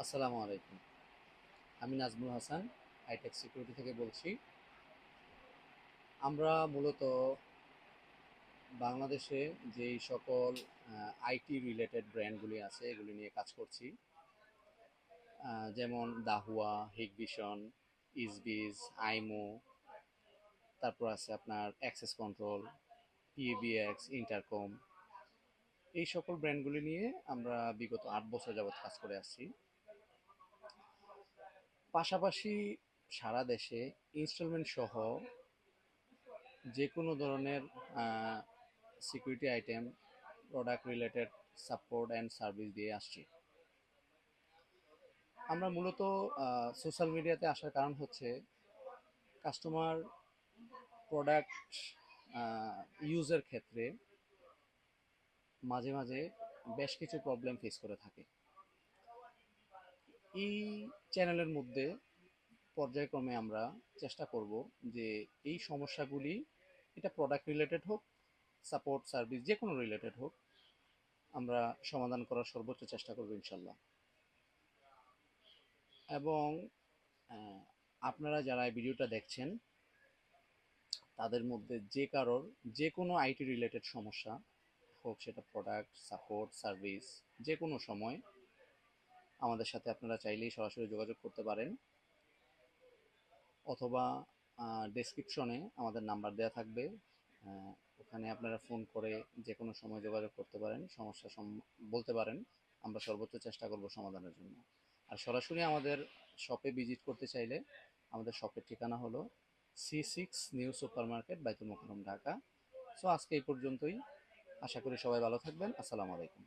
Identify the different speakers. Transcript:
Speaker 1: আসসালামু আলাইকুম। আমি নাজমুল হাসান, আইটেক সিকিউরিটি থেকে বলছি। আমরা মূলত বাংলাদেশে যেই সকল আইটি রিলেটেড ব্র্যান্ডগুলি আছে এগুলি নিয়ে কাজ করছি। যেমন দাহুয়া, হিগভিশন, ইসবিজ, আইমো, তারপর আছে আপনার অ্যাক্সেস কন্ট্রোল, পিবিএক্স, ইন্টারকম। এই সকল ব্র্যান্ডগুলি নিয়ে আমরা বিগত 8 বছর যাবৎ কাজ করে আসছি। পাশাপাশি সারা দেশে ইনস্টলমেন্ট সহ যে কোনো ধরনের security item, product related support and service দিয়ে আসছি। আমরা মূলত সোশ্যাল মিডিয়াতে আসার কারণ হচ্ছে কাস্টমার প্রোডাক্ট ইউজের ক্ষেত্রে মাঝে মাঝে বেশ কিছু প্রবলেম ফেস করে থাকে। এই চ্যানেলের মধ্যে পর্যায়ক্রমে আমরা চেষ্টা করব যে এই সমস্যাগুলি, এটা প্রোডাক্ট রিলেটেড হোক, সাপোর্ট সার্ভিস যে কোনো রিলেটেড হোক, আমরা সমাধান করার সর্বোচ্চ চেষ্টা করব ইনশাল্লাহ। এবং আহ, আপনারা যারা এই ভিডিওটা দেখছেন তাদের মধ্যে যে কারোর যে কোনো আইটি রিলেটেড সমস্যা হোক, সেটা প্রোডাক্ট, সাপোর্ট, সার্ভিস, যে কোনো সময় আমাদের সাথে আপনারা চাইলেই সরাসরি যোগাযোগ করতে পারেন, অথবা ডেসক্রিপশনে আমাদের নাম্বার দেওয়া থাকবে। আহ, ওখানে আপনারা ফোন করে যে কোনো সময় যোগাযোগ করতে পারেন, সমস্যা বলতে পারেন। আমরা সর্বোচ্চ চেষ্টা করব সমাধানের জন্য। আর সরাসরি আমাদের শপে ভিজিট করতে চাইলে আমাদের শপের ঠিকানা হলো C6 নিউ সুপার মার্কেট, বাইতুল মোকাররম, ঢাকা। সো আজকে এই পর্যন্তই। আশা করি সবাই ভালো থাকবেন। আসসালামু আলাইকুম।